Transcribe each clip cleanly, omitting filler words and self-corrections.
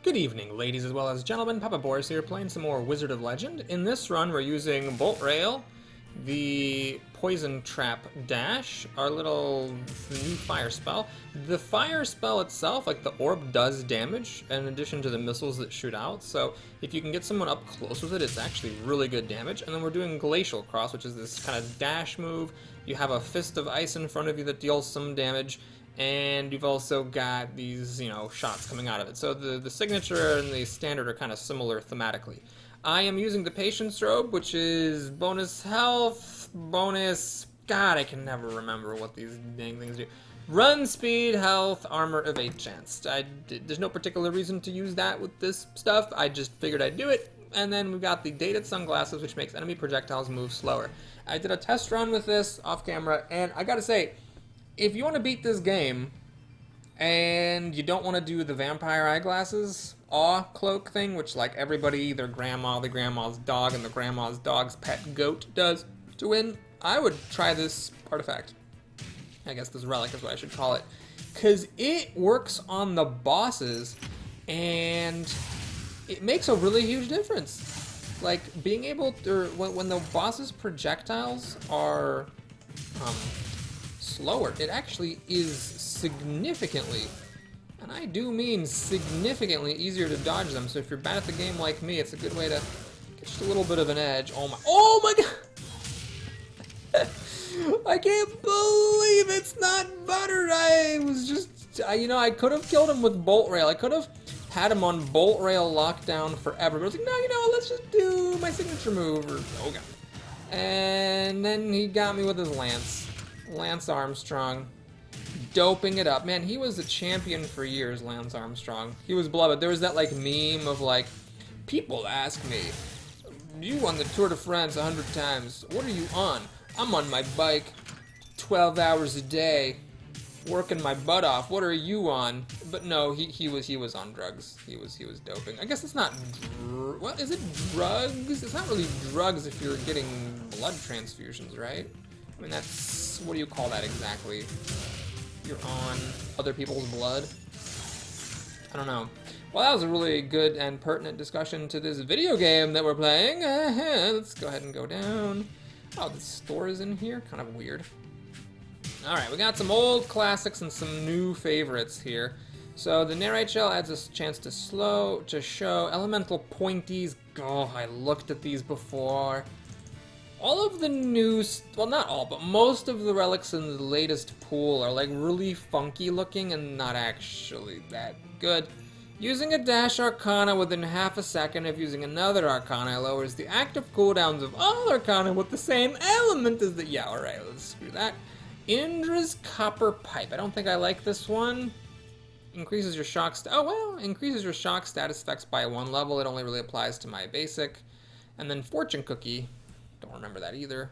Good evening, ladies as well as gentlemen. Papa Boris here, playing some more Wizard of Legend. In this run, we're using Bolt Rail, the Poison Trap Dash, our little new fire spell. The fire spell itself, like the orb, does damage, in addition to the missiles that shoot out, so if you can get someone up close with it, it's actually really good damage. And then we're doing Glacial Cross, which is this kind of dash move. You have a Fist of Ice in front of you that deals some damage, and you've also got these, shots coming out of it. So the signature and the standard are kind of similar thematically. I am using the Patience Robe, which is bonus health, bonus... God, I can never remember what these dang things do. Run, speed, health, armor, evade chance. There's no particular reason to use that with this stuff. I just figured I'd do it. And then we've got the Dated Sunglasses, which makes enemy projectiles move slower. I did a test run with this off camera, and I gotta say, if you want to beat this game, and you don't want to do the vampire eyeglasses awe cloak thing, which like everybody, their grandma, the grandma's dog, and the grandma's dog's pet goat does to win, I would try this artifact. I guess this relic is what I should call it. Because it works on the bosses, and it makes a really huge difference. Like, being able to, when the boss's projectiles are slower, it actually is significantly, and I do mean significantly, easier to dodge them. So if you're bad at the game like me, it's a good way to get just a little bit of an edge. Oh my god! I can't believe it's not butter. I was just, I could have killed him with Bolt Rail. I could have had him on Bolt Rail lockdown forever, but I was like, no, let's just do my signature move, or, oh god. And then he got me with his Lance Armstrong, doping it up. Man, he was a champion for years, Lance Armstrong. He was beloved. There was that, like, meme of, like, people ask me, you won the Tour de France 100 times. What are you on? I'm on my bike 12 hours a day, working my butt off. What are you on? But no, he was on drugs. He was doping. I guess it's not what is it, drugs? It's not really drugs if you're getting blood transfusions, right? I mean, that's, what do you call that exactly? You're on other people's blood? I don't know. Well, that was a really good and pertinent discussion to this video game that we're playing. Let's go ahead and go down. Oh, the store is in here? Kind of weird. Alright, we got some old classics and some new favorites here. So the Narrate Shell adds a chance to show elemental pointies. Oh, I looked at these before. All of the new, well, not all, but most of the relics in the latest pool are like really funky looking and not actually that good. Using a Dash Arcana within half a second of using another Arcana lowers the active cooldowns of all Arcana with the same element as the... Yeah, alright, let's screw that. Indra's Copper Pipe. I don't think I like this one. Increases your shock... increases your shock status effects by 1 level. It only really applies to my basic. And then Fortune Cookie. Don't remember that either.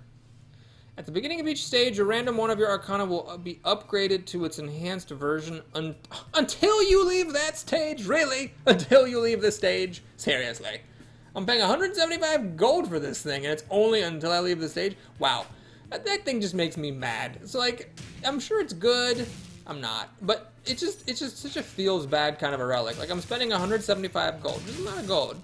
At the beginning of each stage, a random one of your Arcana will be upgraded to its enhanced version until you leave that stage. Really? Until you leave the stage? Seriously. I'm paying 175 gold for this thing, and it's only until I leave the stage? Wow. That thing just makes me mad. It's like, I'm sure it's good. I'm not. But it's just such a feels bad kind of a relic. Like, I'm spending 175 gold. Just a lot of gold.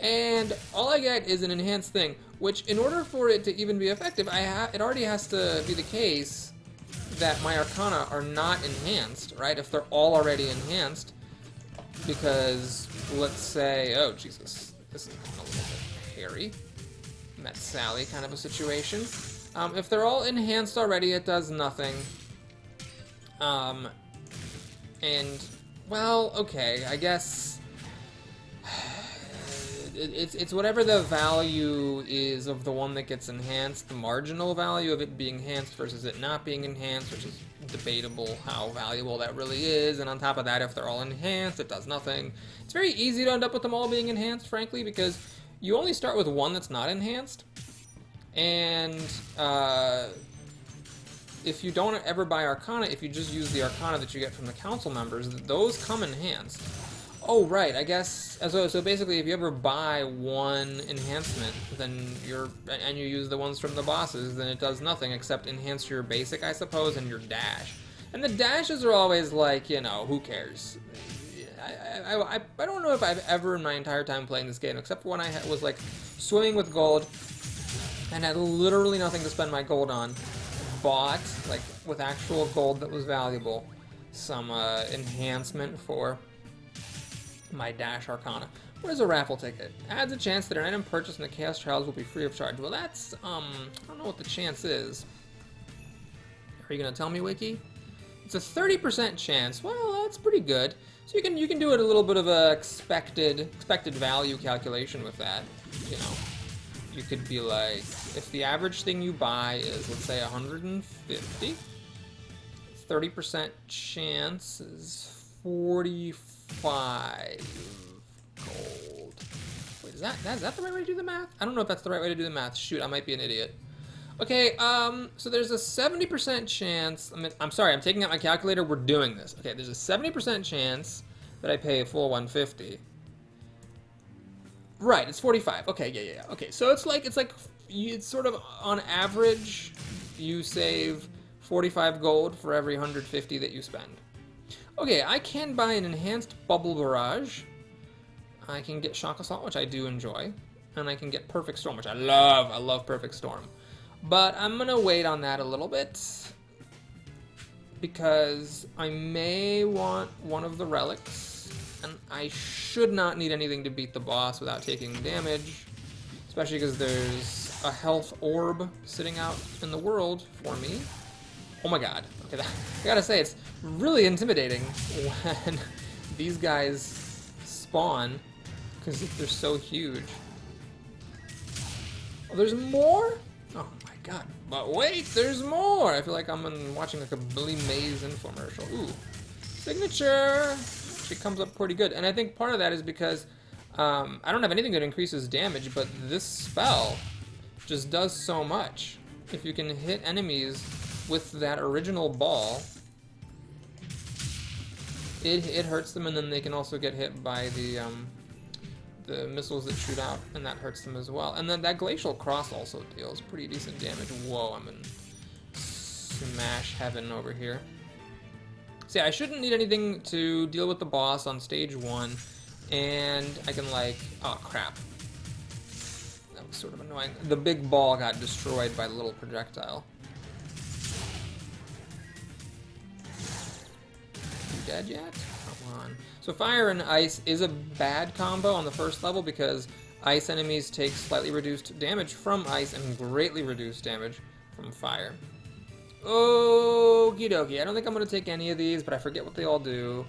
And all I get is an enhanced thing, which in order for it to even be effective, it already has to be the case that my Arcana are not enhanced, right? If they're all already enhanced, because let's say, oh Jesus, this is a little bit hairy. Met Sally kind of a situation. If they're all enhanced already, it does nothing. And, well, okay, I guess... It's whatever the value is of the one that gets enhanced, the marginal value of it being enhanced versus it not being enhanced, which is debatable how valuable that really is. And on top of that, if they're all enhanced, it does nothing. It's very easy to end up with them all being enhanced, frankly, because you only start with one that's not enhanced. And if you don't ever buy Arcana, if you just use the Arcana that you get from the council members, those come enhanced. Oh, right, I guess, so basically if you ever buy one enhancement, then and you use the ones from the bosses, then it does nothing except enhance your basic, I suppose, and your dash. And the dashes are always like, who cares? I don't know if I've ever in my entire time playing this game, except for when I was like swimming with gold and had literally nothing to spend my gold on, bought, like with actual gold that was valuable, some enhancement for my Dash Arcana. What is a raffle ticket? Adds a chance that an item purchased in the Chaos Trials will be free of charge. Well, that's, I don't know what the chance is. Are you gonna tell me, Wiki? It's a 30% chance. Well, that's pretty good. So you can do it a little bit of a expected value calculation with that. You know, you could be like, if the average thing you buy is, let's say, 150, 30% chance is 45 gold. Wait, is that the right way to do the math? I don't know if that's the right way to do the math. Shoot, I might be an idiot. Okay, so there's a 70% chance, I'm sorry, I'm taking out my calculator, we're doing this. Okay, there's a 70% chance that I pay a full 150. Right, it's 45. Okay, yeah. Okay, so it's sort of on average, you save 45 gold for every 150 that you spend. Okay, I can buy an enhanced bubble barrage. I can get shock assault, which I do enjoy, and I can get perfect storm, which I love. I love perfect storm. But I'm gonna wait on that a little bit because I may want one of the relics, and I should not need anything to beat the boss without taking damage, especially because there's a health orb sitting out in the world for me. Oh my god. Okay, I gotta say, it's really intimidating when these guys spawn because they're so huge. Oh, there's more? Oh my god. But wait, there's more! I feel like I'm watching like a Billy Mays infomercial. Ooh. Signature! She comes up pretty good. And I think part of that is because I don't have anything that increases damage, but this spell just does so much. If you can hit enemies with that original ball, it hurts them, and then they can also get hit by the missiles that shoot out, and that hurts them as well. And then that Glacial Cross also deals pretty decent damage. Whoa, I'm in smash heaven over here. So yeah, I shouldn't need anything to deal with the boss on stage 1, and I can like, oh crap. That was sort of annoying. The big ball got destroyed by the little projectile. You dead yet? Come on. So fire and ice is a bad combo on the first level because ice enemies take slightly reduced damage from ice and greatly reduced damage from fire. Okie dokie. I don't think I'm going to take any of these, but I forget what they all do.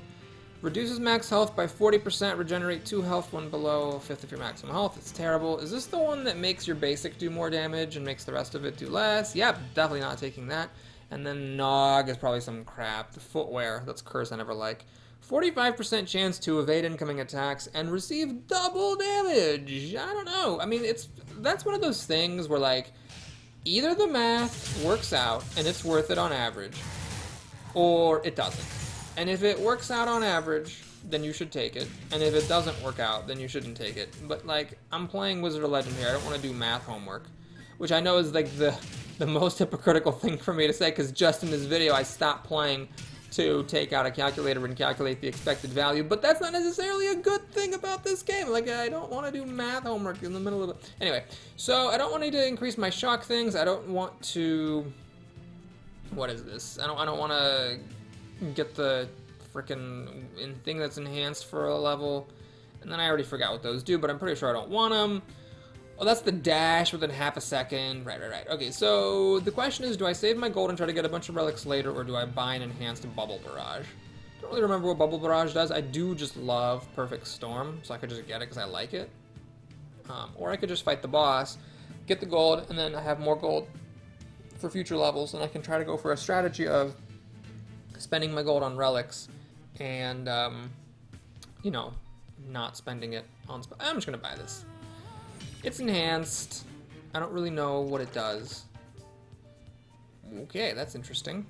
Reduces max health by 40%, regenerate 2 health when below 1/5 of your maximum health. It's terrible. Is this the one that makes your basic do more damage and makes the rest of it do less? Yep, definitely not taking that. And then Nog is probably some crap. The footwear, that's curse I never like. 45% chance to evade incoming attacks and receive double damage. I don't know. I mean, that's one of those things where like either the math works out and it's worth it on average, or it doesn't. And if it works out on average, then you should take it. And if it doesn't work out, then you shouldn't take it. But like, I'm playing Wizard of Legend here. I don't want to do math homework, which I know is like the most hypocritical thing for me to say, because just in this video I stopped playing to take out a calculator and calculate the expected value, but that's not necessarily a good thing about this game. Like, I don't want to do math homework in the middle of it. Anyway, so I don't want to increase my shock things. I don't want to... What is this? I don't want to get the freaking thing that's enhanced for a level. And then I already forgot what those do, but I'm pretty sure I don't want them. Oh, that's the dash within half a second. Right. Okay, so the question is, do I save my gold and try to get a bunch of relics later, or do I buy an enhanced bubble barrage? Don't really remember what bubble barrage does. I do just love perfect storm, so I could just get it because I like it. Or I could just fight the boss, get the gold, and then I have more gold for future levels, and I can try to go for a strategy of spending my gold on relics and, you know, not spending it on... I'm just going to buy this. It's enhanced. I don't really know what it does. Okay, that's interesting.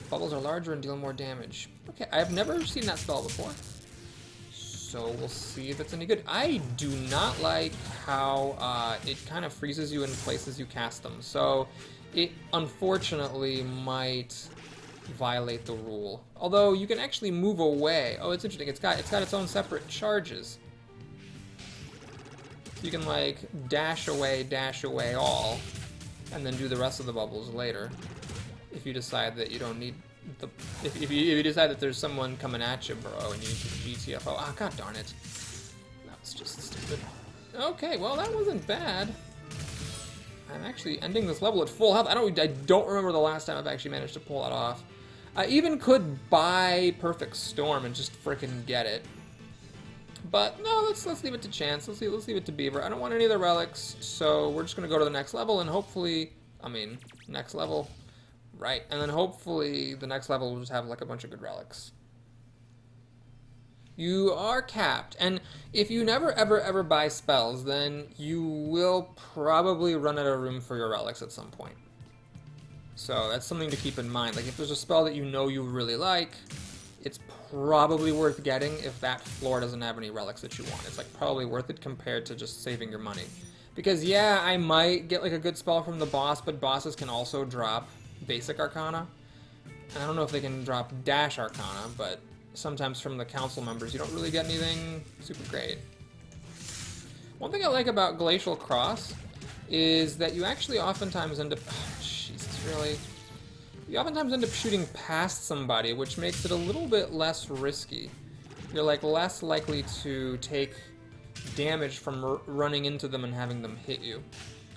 Bubbles are larger and deal more damage. Okay, I've never seen that spell before. So we'll see if it's any good. I do not like how it kind of freezes you in places you cast them. So it unfortunately might violate the rule. Although you can actually move away. Oh, it's interesting. It's got its own separate charges. So you can like dash away all, and then do the rest of the bubbles later. If you decide that you don't need the, if you decide that there's someone coming at you, bro, and you need to GTFO. Ah, god darn it. That was just stupid. Okay, well that wasn't bad. I'm actually ending this level at full health. I don't remember the last time I've actually managed to pull that off. I even could buy Perfect Storm and just frickin' get it. But no, let's leave it to chance. Let's leave it to Beaver. I don't want any of the relics, so we're just gonna go to the next level and hopefully, next level, right? And then hopefully the next level will just have like a bunch of good relics. You are capped, and if you never ever buy spells, then you will probably run out of room for your relics at some point. So that's something to keep in mind. Like if there's a spell that you know you really like, it's probably worth getting if that floor doesn't have any relics that you want. It's like probably worth it compared to just saving your money. Because yeah, I might get like a good spell from the boss, but bosses can also drop basic arcana. And I don't know if they can drop dash arcana, but sometimes from the council members you don't really get anything super great. One thing I like about Glacial Cross is that you actually oftentimes end up... Oh, Jesus, really? You oftentimes end up shooting past somebody, which makes it a little bit less risky. You're like less likely to take damage from running into them and having them hit you.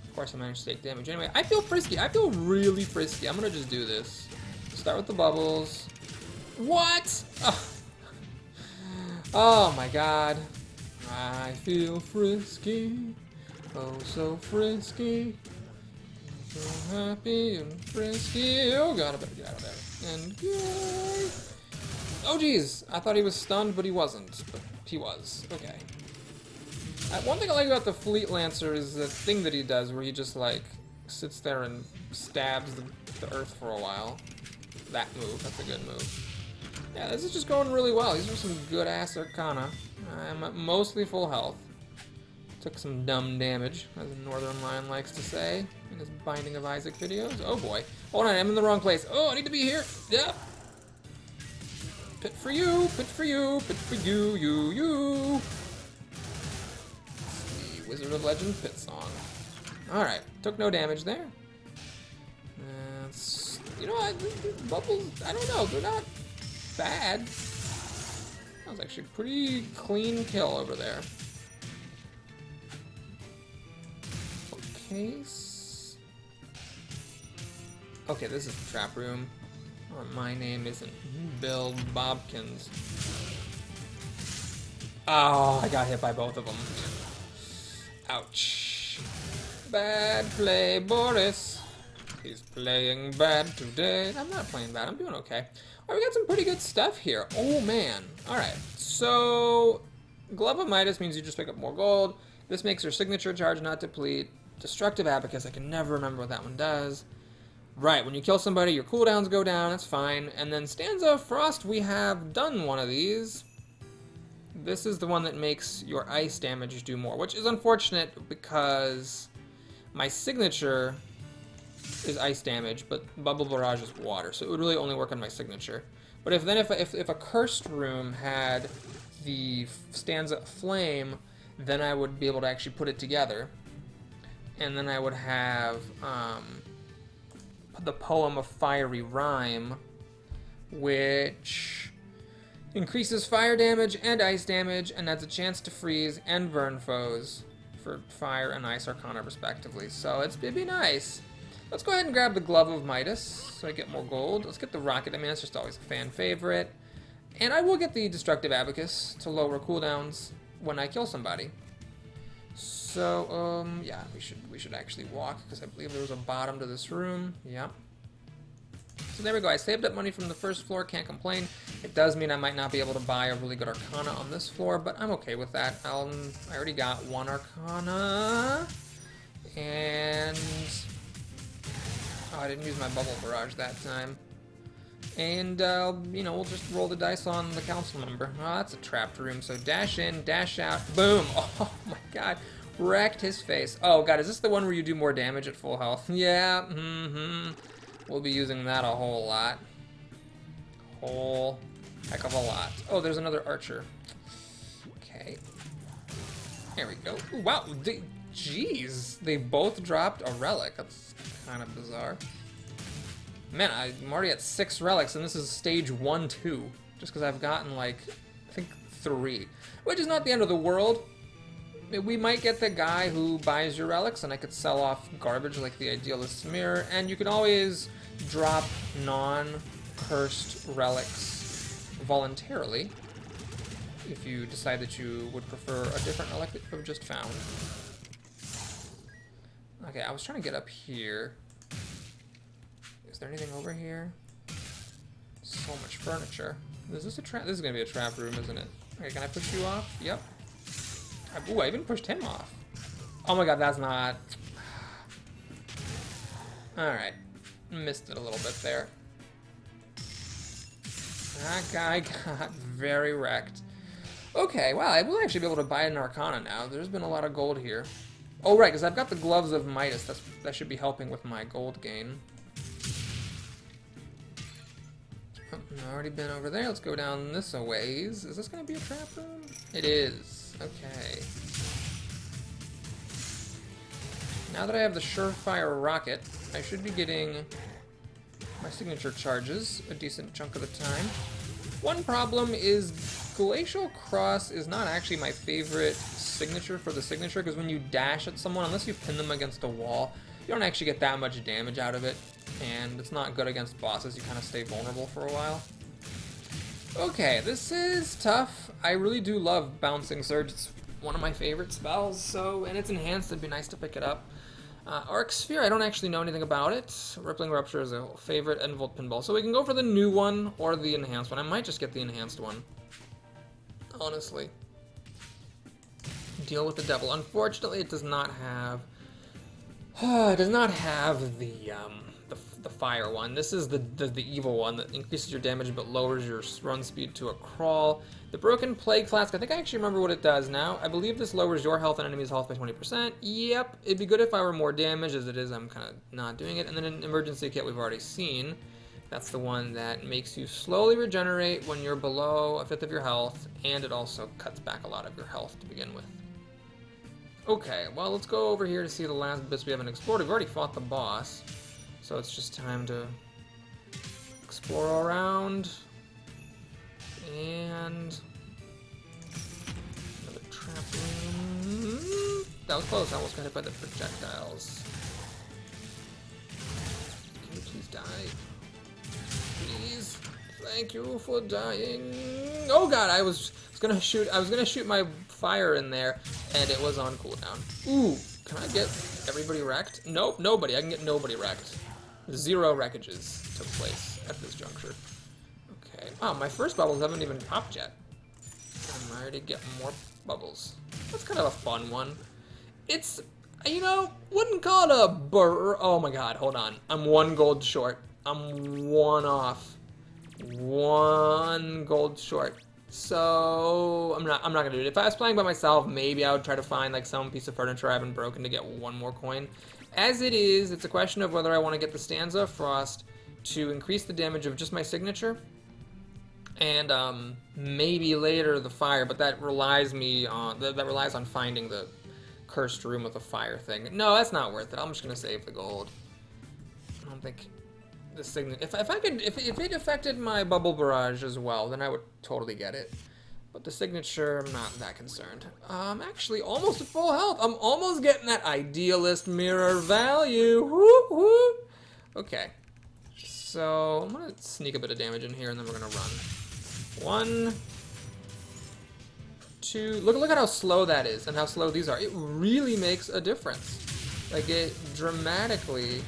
Of course I managed to take damage. Anyway, I feel frisky. I feel really frisky. I'm gonna just do this. Start with the bubbles. What? Oh my god. I feel frisky. Oh, so frisky. So happy and frisky. Oh god, I better get out of there. And yay. Oh geez, I thought he was stunned, but he wasn't. But he was. Okay. One thing I like about the Fleet Lancer is the thing that he does where he just like sits there and stabs the earth for a while. That move, that's a good move. Yeah, this is just going really well. These are some good-ass Arcana. I'm at mostly full health. Took some dumb damage, as Northern Lion likes to say in his Binding of Isaac videos. Oh boy. Hold on, I'm in the wrong place. Oh, I need to be here. Yep. Pit for you, pit for you, pit for you, you. The Wizard of Legend pit song. Alright, took no damage there. You know what, these bubbles, I don't know, they're not bad. That was actually a pretty clean kill over there. Okay, this is the trap room. Or my name isn't Bill Bobkins. Oh, I got hit by both of them. Ouch. Bad play, Boris. He's playing bad today. I'm not playing bad, I'm doing okay. Alright, we got some pretty good stuff here. Oh man. Alright, so Glove of Midas means you just pick up more gold. This makes your signature charge not deplete. Destructive Abacus, I can never remember what that one does. Right, when you kill somebody, your cooldowns go down, that's fine. And then Stanza of Frost, we have done one of these. This is the one that makes your ice damage do more, which is unfortunate because my signature is ice damage, but Bubble Barrage is water, so it would really only work on my signature. But if a cursed room had the Stanza of Flame, then I would be able to actually put it together. And then I would have the Poem of Fiery Rhyme, which increases fire damage and ice damage, and adds a chance to freeze and burn foes for fire and ice arcana respectively. So it'd be nice. Let's go ahead and grab the Glove of Midas so I get more gold. Let's get the Rocket. I mean, that's just always a fan favorite. And I will get the Destructive Abacus to lower cooldowns when I kill somebody. So, yeah, we should actually walk, because I believe there was a bottom to this room. Yeah. So there we go. I saved up money from the first floor, can't complain. It does mean I might not be able to buy a really good Arcana on this floor, but I'm okay with that. I already got one Arcana. And... oh, I didn't use my Bubble Barrage that time. And, you know, we'll just roll the dice on the council member. Oh, that's a trapped room, so dash in, dash out, boom! Oh my god. Wrecked his face. Oh god, is this the one where you do more damage at full health? Yeah, We'll be using that a whole lot. whole heck of a lot. Oh, there's another archer. Okay. There we go. Ooh, wow. Jeez. They both dropped a relic. That's kind of bizarre. Man, I'm already at 6 relics, and this is stage 1, 2. Just because I've gotten, like, I think 3. Which is not the end of the world. We might get the guy who buys your relics, and I could sell off garbage like the Idealist's Mirror, and you can always drop non-cursed relics voluntarily if you decide that you would prefer a different relic that you've just found. Okay, I was trying to get up here. Is there anything over here? So much furniture. Is this a trap? This is gonna be a trap room, isn't it? Okay, can I push you off? Yep. Ooh, I even pushed him off. Oh my god, that's not... Alright. Missed it a little bit there. That guy got very wrecked. Okay, wow, I will actually be able to buy an Arcana now. There's been a lot of gold here. Oh, right, because I've got the Gloves of Midas. That should be helping with my gold gain. Oh, I've already been over there. Let's go down this a ways. Is this going to be a trap room? It is. Okay. Now that I have the Surefire Rocket, I should be getting my signature charges a decent chunk of the time. One problem is Glacial Cross is not actually my favorite signature for the signature, because when you dash at someone, unless you pin them against a wall, you don't actually get that much damage out of it, and it's not good against bosses. You kind of stay vulnerable for a while. Okay, this is tough. I really do love Bouncing Surge. It's one of my favorite spells, so, and it's enhanced. It'd be nice to pick it up. Arc Sphere, I don't actually know anything about it. Rippling Rupture is a favorite, and Volt Pinball. So we can go for the new one or the enhanced one. I might just get the enhanced one, honestly. Deal with the Devil. Unfortunately, it does not have... it does not have the fire one. This is the evil one that increases your damage but lowers your run speed to a crawl. The Broken Plague Flask, I think I actually remember what it does now. I believe this lowers your health and enemies' health by 20%. Yep, it'd be good if I were more damage. As it is, I'm kind of not doing it. And then an Emergency Kit we've already seen. That's the one that makes you slowly regenerate when you're below a fifth of your health, and it also cuts back a lot of your health to begin with. Okay, well, let's go over here to see the last bits we haven't explored. We've already fought the boss, so it's just time to explore around. And another trap room. That was close. I almost got hit by the projectiles. Can you please die? Please. Thank you for dying. Oh god, I was gonna shoot my fire in there, and it was on cooldown. Ooh, can I get everybody wrecked? Nope, nobody. I can get nobody wrecked. 0 wreckages took place at this juncture. Okay. Wow, my first bubbles haven't even popped yet. I'm already getting more bubbles. That's kind of a fun one. It's, you know, wouldn't call it a burr. Oh my god, hold on. I'm 1 gold short. I'm 1 off. 1 gold short. So I'm not gonna do it. If I was playing by myself, maybe I would try to find like some piece of furniture I haven't broken to get 1 more coin. As it is, it's a question of whether I want to get the Stanza of Frost to increase the damage of just my signature, and maybe later the fire, but that relies on finding the cursed room with the fire thing. No, that's not worth it. I'm just gonna save the gold. I don't think the signature. If it affected my bubble barrage as well, then I would totally get it. But the signature, I'm not that concerned. Actually, almost at full health. I'm almost getting that Idealist Mirror value. Whoop, whoop. Okay. So, I'm going to sneak a bit of damage in here, and then we're going to run. 1, 2... Look at how slow that is, and how slow these are. It really makes a difference. Like, it dramatically...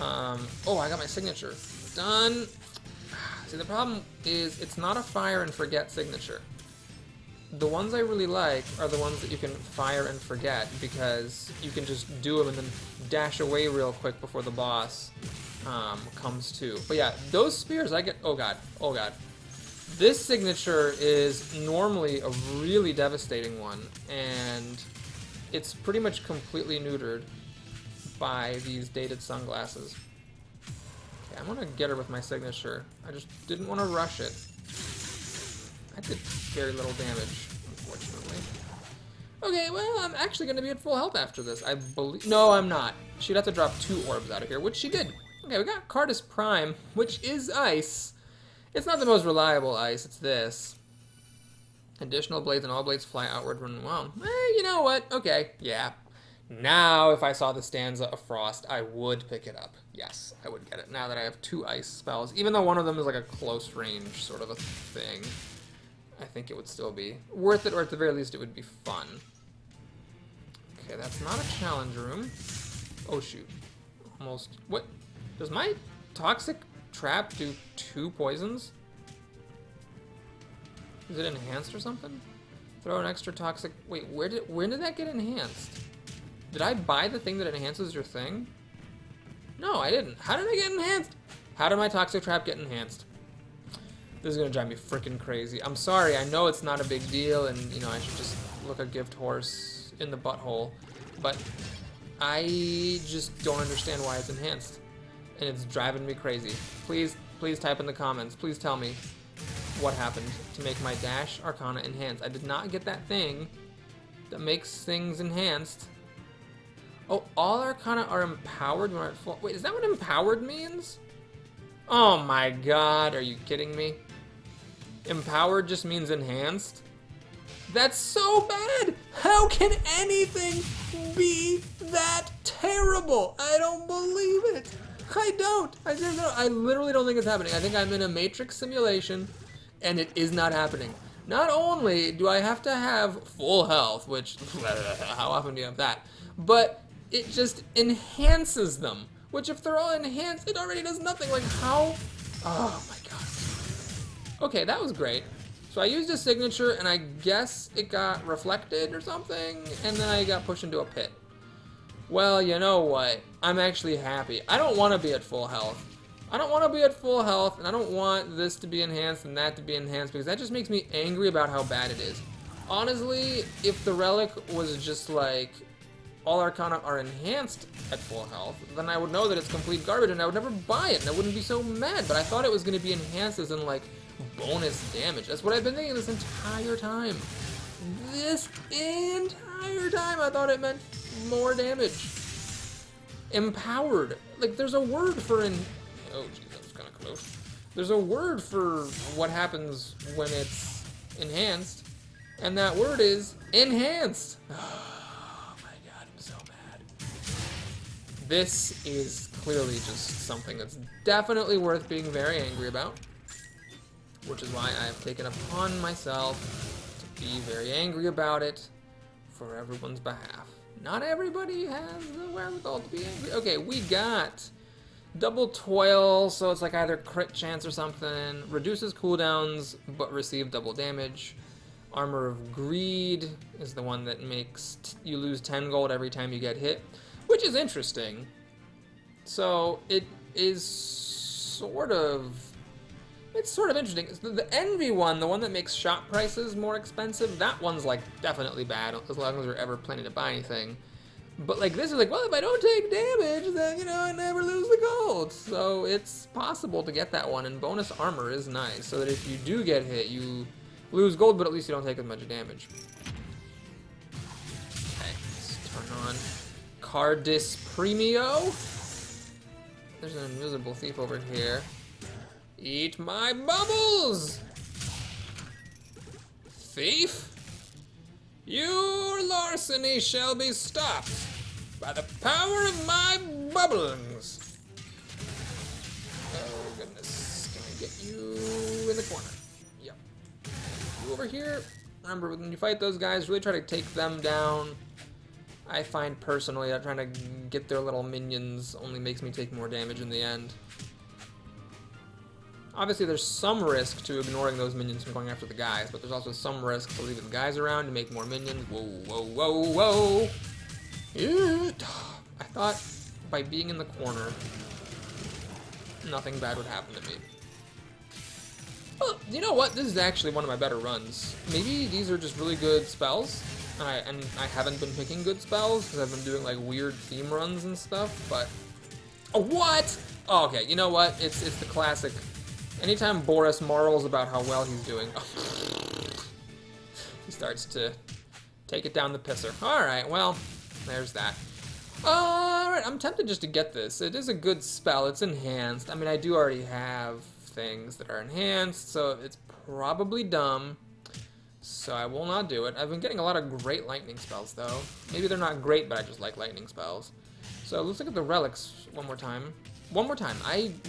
oh, I got my signature. Done. See, the problem is, it's not a fire and forget signature. The ones I really like are the ones that you can fire and forget, because you can just do them and then dash away real quick before the boss comes to. But yeah, those spears I get... Oh god, oh god. This signature is normally a really devastating one, and it's pretty much completely neutered by these dated sunglasses. Okay, I'm gonna get her with my signature. I just didn't want to rush it. I did very little damage, unfortunately. Okay, well, I'm actually gonna be at full health after this. I believe. No, I'm not. She'd have to drop 2 orbs out of here, which she did. Okay, we got Cardus Prime, which is ice. It's not the most reliable ice, it's this. Additional blades and all blades fly outward when well. You know what? Okay, yeah. Now, if I saw the stanza of Frost, I would pick it up. Yes, I would get it. Now that I have 2 ice spells, even though one of them is like a close range sort of a thing, I think it would still be worth it, or at the very least, it would be fun. Okay, that's not a challenge room. Oh, shoot. Almost. What? Does my toxic trap do 2 poisons? Is it enhanced or something? Throw an extra toxic... Wait, when did that get enhanced? Did I buy the thing that enhances your thing? No, I didn't. How did I get enhanced? How did my toxic trap get enhanced? This is gonna drive me freaking crazy. I'm sorry, I know it's not a big deal, and, you know, I should just look a gift horse in the butthole, but I just don't understand why it's enhanced. And it's driving me crazy. Please type in the comments. Please tell me what happened to make my Dash Arcana enhanced. I did not get that thing that makes things enhanced. Oh, all Arcana are empowered when we're at full... Wait, is that what empowered means? Oh my god, are you kidding me? Empowered just means enhanced? That's so bad! How can anything be that terrible? I don't believe it. I don't. I literally don't think it's happening. I think I'm in a Matrix simulation, and it is not happening. Not only do I have to have full health, which, how often do you have that? But it just enhances them, which if they're all enhanced, it already does nothing. Like, how? Oh my god. Okay, that was great. So I used a signature, and I guess it got reflected or something, and then I got pushed into a pit. Well, you know what? I'm actually happy. I don't want to be at full health. I don't want to be at full health, and I don't want this to be enhanced and that to be enhanced, because that just makes me angry about how bad it is. Honestly, if the relic was just like, all Arcana are enhanced at full health, then I would know that it's complete garbage, and I would never buy it, and I wouldn't be so mad, but I thought it was going to be enhanced as in, like, bonus damage. That's what I've been thinking this entire time. This entire time I thought it meant more damage. Empowered. Like, there's a word for oh, geez, that was kind of close. There's a word for what happens when it's enhanced, and that word is enhanced. Oh my god, I'm so mad. This is clearly just something that's definitely worth being very angry about, which is why I've taken upon myself to be very angry about it for everyone's behalf. Not everybody has the wherewithal to be angry. Okay, we got double toil, so it's like either crit chance or something. Reduces cooldowns, but receive double damage. Armor of Greed is the one that makes you lose 10 gold every time you get hit, which is interesting. So it is sort of... It's sort of interesting. The Envy one, the one that makes shop prices more expensive, that one's like definitely bad as long as you're ever planning to buy anything. But like this is like, well, if I don't take damage, then, you know, I never lose the gold. So it's possible to get that one, and bonus armor is nice, so that if you do get hit, you lose gold, but at least you don't take as much damage. Okay, let's turn on Cardis Premio. There's an invisible thief over here. Eat my bubbles! Thief! Your larceny shall be stopped by the power of my bubblings. Oh goodness, can I get you in the corner? Yep. You over here. Remember, when you fight those guys, really try to take them down. I find personally that trying to get their little minions only makes me take more damage in the end. Obviously, there's some risk to ignoring those minions from going after the guys, but there's also some risk to leaving the guys around to make more minions. Whoa, whoa, whoa, whoa! I thought by being in the corner, nothing bad would happen to me. Well, you know what? This is actually one of my better runs. Maybe these are just really good spells, and I haven't been picking good spells because I've been doing like weird theme runs and stuff, but Oh, what? Oh, okay, you know what? It's the classic. Anytime Boris marvels about how well he's doing, he starts to take it down the pisser. Alright, well, there's that. Alright, I'm tempted just to get this. It is a good spell. It's enhanced. I mean, I do already have things that are enhanced, so it's probably dumb. So I will not do it. I've been getting a lot of great lightning spells, though. Maybe they're not great, but I just like lightning spells. So let's look at the relics one more time. One more time.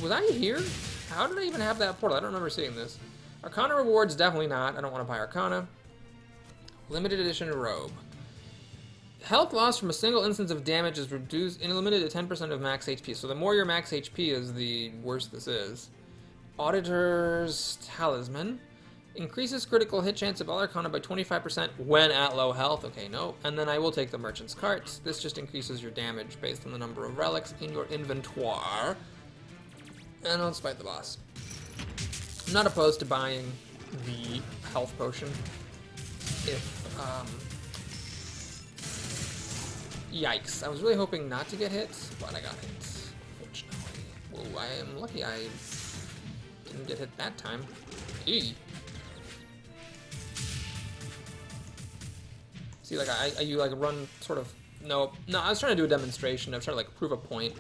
Was I here? How did I even have that portal? I don't remember seeing this. Arcana rewards, definitely not. I don't want to buy Arcana. Limited edition robe. Health loss from a single instance of damage is reduced and limited to 10% of max HP. So the more your max HP is, the worse this is. Auditor's Talisman. Increases critical hit chance of all Arcana by 25% when at low health. Okay, no. And then I will take the Merchant's Cart. This just increases your damage based on the number of relics in your inventoire. And let's fight the boss. I'm not opposed to buying the health potion if, yikes. I was really hoping not to get hit, but I got hit, unfortunately. Whoa, I am lucky I didn't get hit that time. Eee. See, like, you, like, run sort of... No, I was trying to do a demonstration. I was trying to, like, prove a point,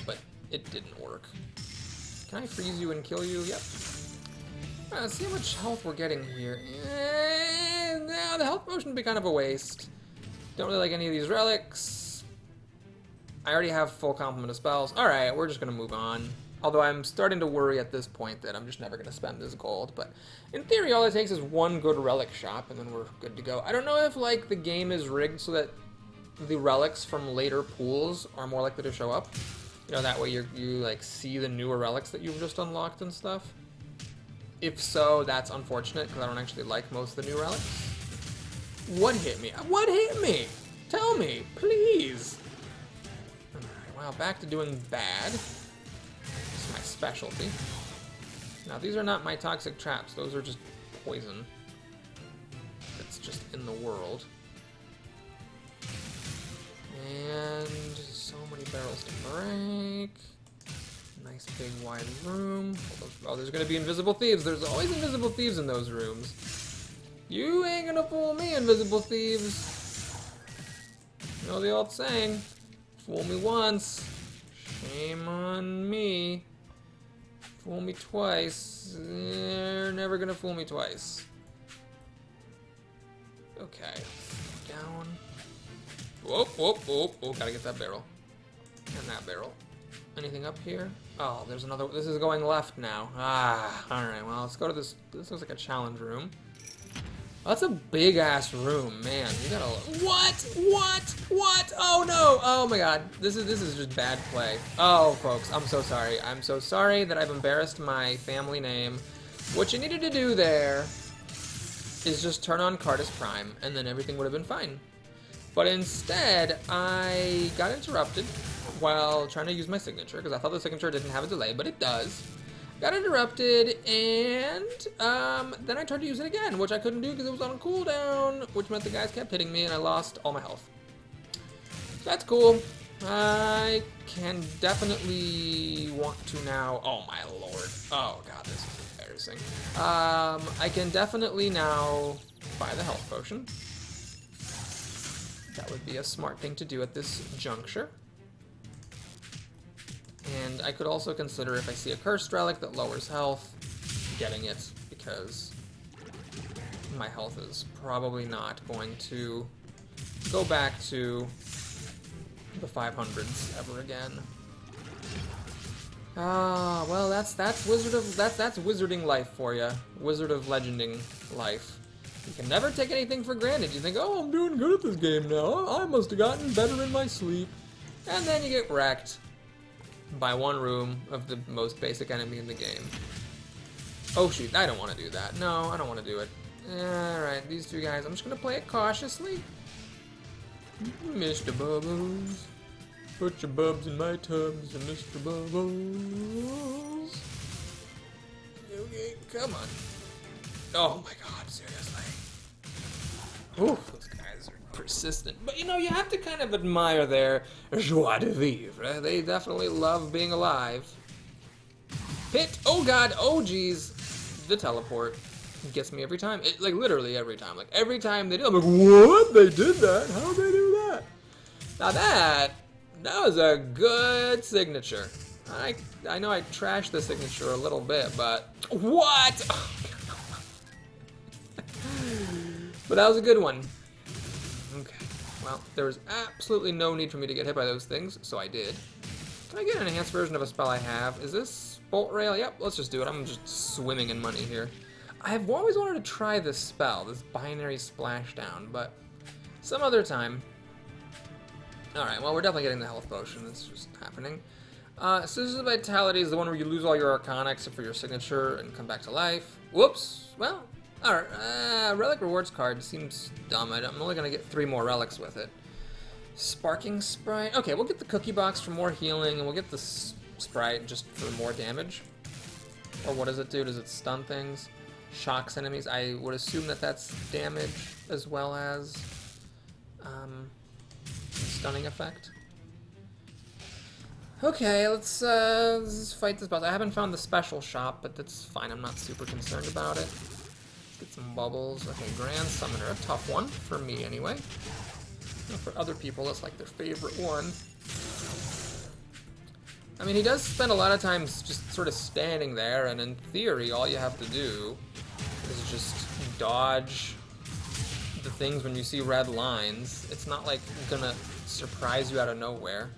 but it didn't work. Can I freeze you and kill you? Yep. Let's see how much health we're getting here. No, the health potion would be kind of a waste. Don't really like any of these relics. I already have full complement of spells. Alright, we're just going to move on. Although I'm starting to worry at this point that I'm just never going to spend this gold. But in theory, all it takes is one good relic shop, and then we're good to go. I don't know if, like, the game is rigged so that the relics from later pools are more likely to show up. You know, that way you like, see the newer relics that you've just unlocked and stuff. If so, that's unfortunate, because I don't actually like most of the new relics. What hit me? What hit me? Tell me, please. Alright, well, back to doing bad. It's my specialty. Now, these are not my toxic traps. Those are just poison. That's just in the world. And so many barrels to break. Nice big wide room. Oh, there's gonna be invisible thieves. There's always invisible thieves in those rooms. You ain't gonna fool me, invisible thieves. You know the old saying, fool me once, shame on me. Fool me twice, they're never gonna fool me twice. Okay, down. Whoop, whoop, whoop. Oh, gotta get that barrel. And that barrel. Anything up here? Oh, there's another. This is going left now. Ah, alright, well, let's go to this. This looks like a challenge room. Oh, that's a big-ass room, man. You gotta... What? Oh, no! Oh, my God. This is just bad play. Oh, folks, I'm so sorry. I'm so sorry that I've embarrassed my family name. What you needed to do there is just turn on Cardus Prime, and then everything would have been fine. But instead, I got interrupted while trying to use my signature, because I thought the signature didn't have a delay, but it does. Got interrupted, and then I tried to use it again, which I couldn't do because it was on cooldown, which meant the guys kept hitting me, and I lost all my health. So that's cool. I can definitely want to now... Oh, my lord. Oh, God, this is embarrassing. I can definitely now buy the health potion. That would be a smart thing to do at this juncture. And I could also consider, if I see a cursed relic that lowers health, getting it, because my health is probably not going to go back to the 500s ever again. Ah, well, that's wizarding life for you. Wizard of legending life. You can never take anything for granted. You think, oh, I'm doing good at this game now. I must have gotten better in my sleep. And then you get wrecked by one room of the most basic enemy in the game. Oh shoot, I don't want to do that. No, I don't want to do it. Alright, these two guys, I'm just going to play it cautiously. Mr. Bubbles, put your bubs in my tubs, Mr. Bubbles. Okay, come on. Oh my god, seriously. Ooh, those guys are persistent. But, you know, you have to kind of admire their joie de vivre. They definitely love being alive. Hit! Oh, God! Oh, geez! The teleport gets me every time. Like, literally every time. Like, every time they do, I'm like, what? They did that? How'd they do that? Now that was a good signature. I know I trashed the signature a little bit, but what? But that was a good one. Okay, well, there was absolutely no need for me to get hit by those things, so I did. Can I get an enhanced version of a spell I have? Is this Bolt Rail? Yep, let's just do it. I'm just swimming in money here. I've always wanted to try this spell, this binary splashdown, but some other time. Alright, well, we're definitely getting the health potion. It's just happening. Scissors of Vitality is the one where you lose all your Arcana except for your signature and come back to life. Whoops. Well, alright. Relic Rewards card seems dumb. I'm only going to get 3 more relics with it. Sparking Sprite. Okay, we'll get the Cookie Box for more healing, and we'll get the Sprite just for more damage. Or what does it do? Does it stun things? Shocks enemies? I would assume that that's damage as well as stunning effect. Okay, let's fight this boss. I haven't found the special shop, but that's fine. I'm not super concerned about it. Let's get some bubbles. Okay, Grand Summoner. A tough one. For me, anyway. For other people, that's like their favorite one. I mean, he does spend a lot of times just sort of standing there, and in theory, all you have to do is just dodge the things when you see red lines. It's not like gonna surprise you out of nowhere.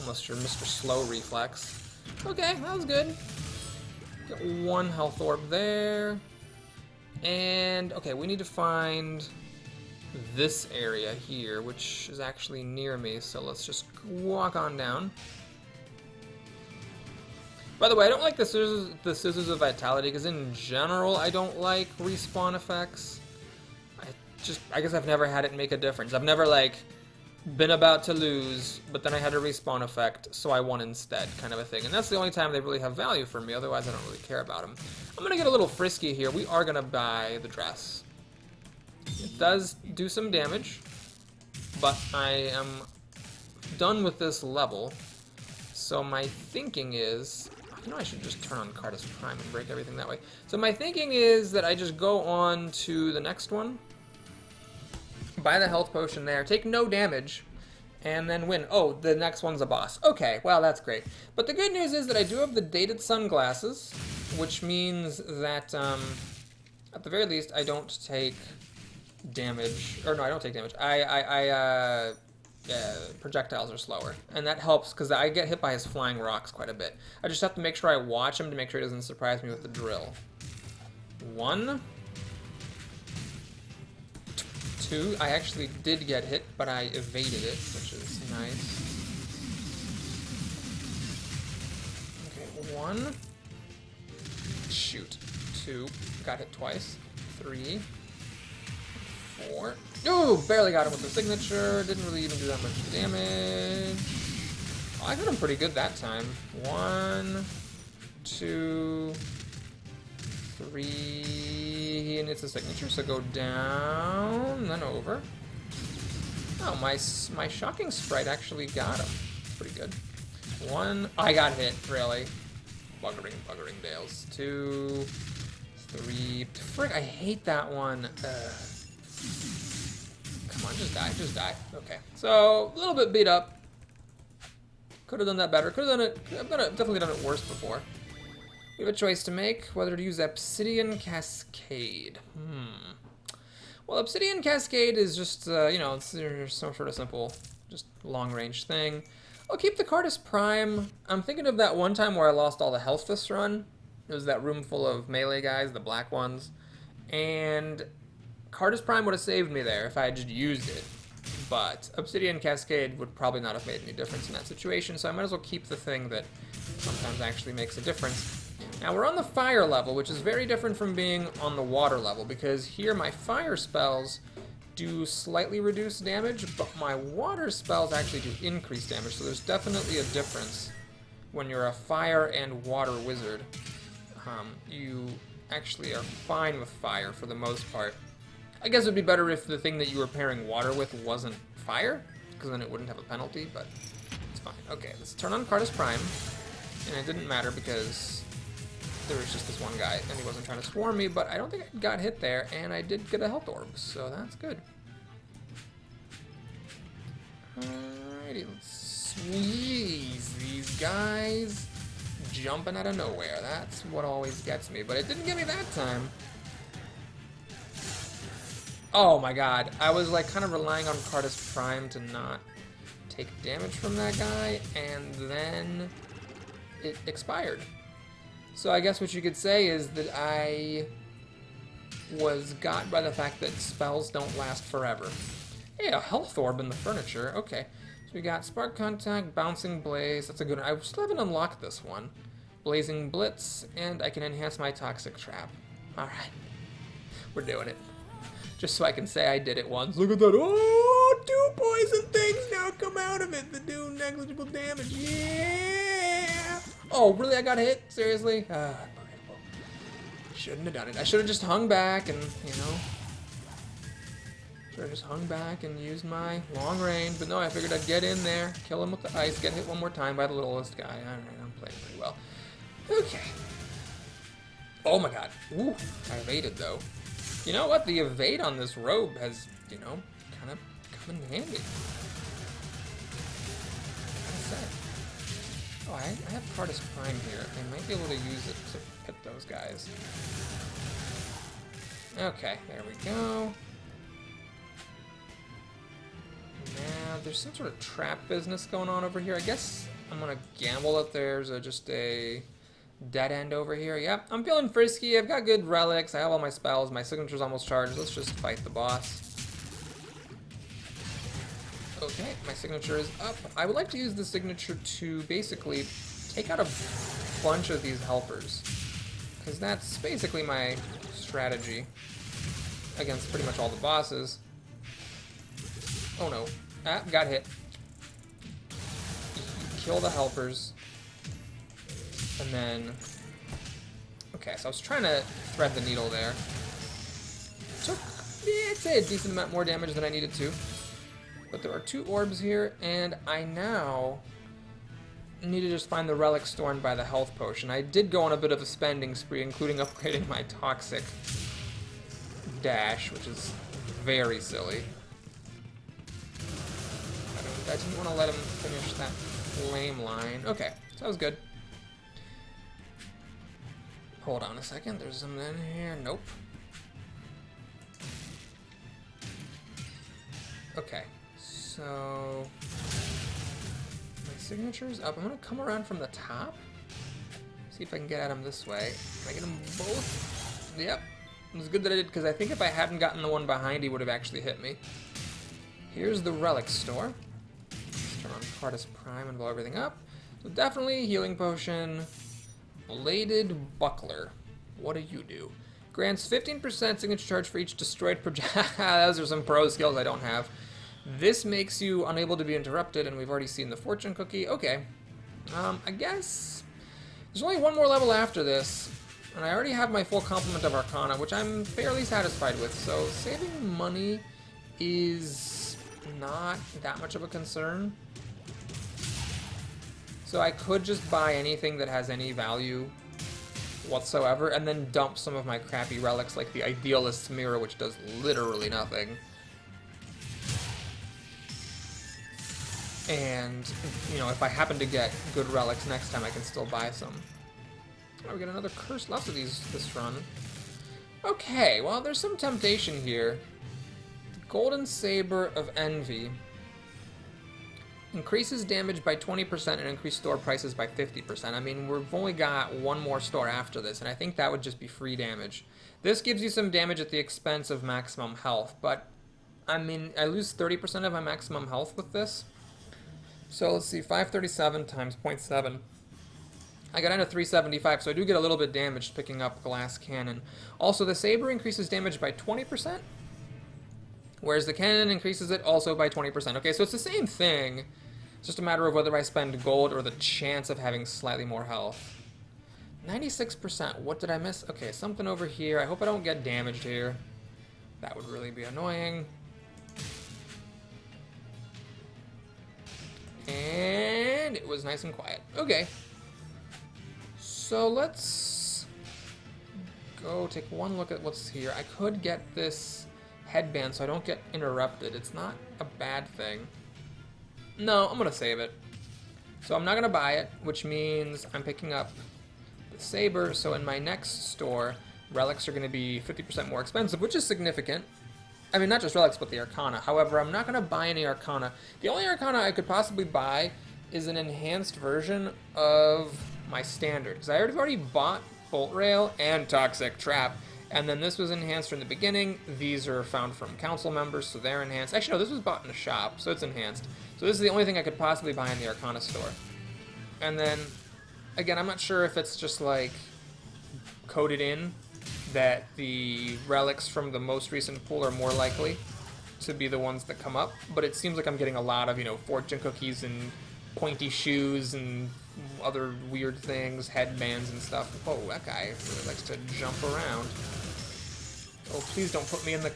Unless you're Mr. Slow Reflex. Okay, that was good. Got 1 health orb there. And, okay, we need to find this area here, which is actually near me, so let's just walk on down. By the way, I don't like the Scissors of Vitality, because in general, I don't like respawn effects. I guess I've never had it make a difference. I've never, like, been about to lose, but then I had a respawn effect, so I won instead, kind of a thing. And that's the only time they really have value for me, otherwise I don't really care about them. I'm gonna get a little frisky here. We are gonna buy the dress. It does do some damage, but I am done with this level, so my thinking is, you know, I should just turn on Cardus Prime and break everything that way. So my thinking is that I just go on to the next one, buy the health potion there, take no damage, and then win. Oh, the next one's a boss. Okay, well, that's great. But the good news is that I do have the dated sunglasses, which means that, at the very least, I don't take damage. Or no, I don't take damage. Projectiles are slower. And that helps, because I get hit by his flying rocks quite a bit. I just have to make sure I watch him to make sure he doesn't surprise me with the drill. 1. 2. I actually did get hit, but I evaded it, which is nice. Okay, 1. Shoot. 2. Got hit twice. 3. 4. Ooh, barely got him with the signature. Didn't really even do that much damage. Oh, I got him pretty good that time. 1, 2, 3, and it's a signature, so go down, then over. Oh, my shocking sprite actually got him. Pretty good. 1, I got hit, really. Buggering Dales. 2, 3, frick, I hate that one. Come on, just die. Okay, so a little bit beat up. Could have done that better. Could have done it. I've definitely done it worse before. We have a choice to make, whether to use Obsidian Cascade. Well, Obsidian Cascade is just, you know, it's some sort of simple, just long-range thing. I'll keep the Cardus Prime. I'm thinking of that one time where I lost all the health this run. It was that room full of melee guys, the black ones. And Cardus Prime would have saved me there if I had just used it. But Obsidian Cascade would probably not have made any difference in that situation, so I might as well keep the thing that sometimes actually makes a difference. Now we're on the fire level, which is very different from being on the water level, because here my fire spells do slightly reduce damage, but my water spells actually do increase damage, so there's definitely a difference when you're a fire and water wizard. You actually are fine with fire for the most part. I guess it would be better if the thing that you were pairing water with wasn't fire, because then it wouldn't have a penalty, but it's fine. Okay, let's turn on Cardus Prime, and it didn't matter because there was just this one guy, and he wasn't trying to swarm me, but I don't think I got hit there, and I did get a health orb, so that's good. Alrighty, let's squeeze these guys jumping out of nowhere. That's what always gets me, but it didn't get me that time. Oh my god, I was like kind of relying on Cardus Prime to not take damage from that guy, and then it expired. So I guess what you could say is that I was got by the fact that spells don't last forever. Hey, a health orb in the furniture. Okay, so we got Spark Contact, Bouncing Blaze. That's a good one. I still haven't unlocked this one. Blazing Blitz, and I can enhance my Toxic Trap. Alright, we're doing it. Just so I can say I did it once. Look at that. Oh, 2 poison things now come out of it that do negligible damage. Yeah! Oh, really? I got hit? Seriously? Unbelievable. Shouldn't have done it. I should have just hung back and, you know... Should have just hung back and used my long range. But no, I figured I'd get in there, kill him with the ice, get hit one more time by the littlest guy. Alright, I'm playing pretty well. Okay. Oh my god. Ooh, I evaded though. You know what? The evade on this robe has, you know, kind of come in handy. Oh, I have Cardus Prime here. I might be able to use it to hit those guys. Okay, there we go. Now, there's some sort of trap business going on over here. I guess I'm going to gamble that there's just a dead end over here. Yep, I'm feeling frisky. I've got good relics. I have all my spells. My signature's almost charged. Let's just fight the boss. Okay, my signature is up. I would like to use the signature to basically take out a bunch of these helpers, because that's basically my strategy against pretty much all the bosses. Oh no. Ah, got hit. Kill the helpers. And then... Okay, so I was trying to thread the needle there. Took, yeah, I'd say a decent amount more damage than I needed to. But there are 2 orbs here, and I now need to just find the relic stored by the health potion. I did go on a bit of a spending spree, including upgrading my toxic dash, which is very silly. I didn't want to let him finish that flame line. Okay, so that was good. Hold on a second, there's something in here. Nope. Okay. So, my signature's up. I'm going to come around from the top. See if I can get at him this way. Can I get them both? Yep. It was good that I did, because I think if I hadn't gotten the one behind, he would have actually hit me. Here's the relic store. Let's turn on Cardus Prime and blow everything up. So definitely healing potion. Bladed Buckler. What do you do? Grants 15% signature charge for each destroyed projectile. Those are some pro skills I don't have. This makes you unable to be interrupted, and we've already seen the fortune cookie. Okay. I guess there's only one more level after this, and I already have my full complement of Arcana, which I'm fairly satisfied with, so saving money is not that much of a concern. So I could just buy anything that has any value whatsoever, and then dump some of my crappy relics like the Idealist's Mirror, which does literally nothing. And, you know, if I happen to get good relics next time, I can still buy some. Oh, we got another curse. Lots of these this run. Okay, well, there's some temptation here. The Golden Saber of Envy increases damage by 20% and increases store prices by 50%. I mean, we've only got one more store after this, and I think that would just be free damage. This gives you some damage at the expense of maximum health, but, I mean, I lose 30% of my maximum health with this. So let's see, 537 times 0.7. I got down to 375, so I do get a little bit damaged picking up Glass Cannon. Also, the Saber increases damage by 20%, whereas the Cannon increases it also by 20%. Okay, so it's the same thing. It's just a matter of whether I spend gold or the chance of having slightly more health. 96%. What did I miss? Okay, something over here. I hope I don't get damaged here. That would really be annoying. And it was nice and quiet. Okay. So let's go take one look at what's here. I could get this headband so I don't get interrupted. It's not a bad thing. No, I'm gonna save it. So I'm not gonna buy it, which means I'm picking up the saber. So in my next store, relics are gonna be 50% more expensive, which is significant. I mean, not just relics, but the Arcana. However, I'm not gonna buy any Arcana. The only Arcana I could possibly buy is an enhanced version of my standard, because I already bought Bolt Rail and Toxic Trap, and then this was enhanced from the beginning. These are found from council members, so they're enhanced. Actually, no, this was bought in a shop, so it's enhanced. So this is the only thing I could possibly buy in the Arcana store. And then, again, I'm not sure if it's just like coded in that the relics from the most recent pool are more likely to be the ones that come up, but it seems like I'm getting a lot of, you know, fortune cookies and pointy shoes and other weird things, headbands and stuff. Whoa, that guy really likes to jump around. Oh, please don't put me in the...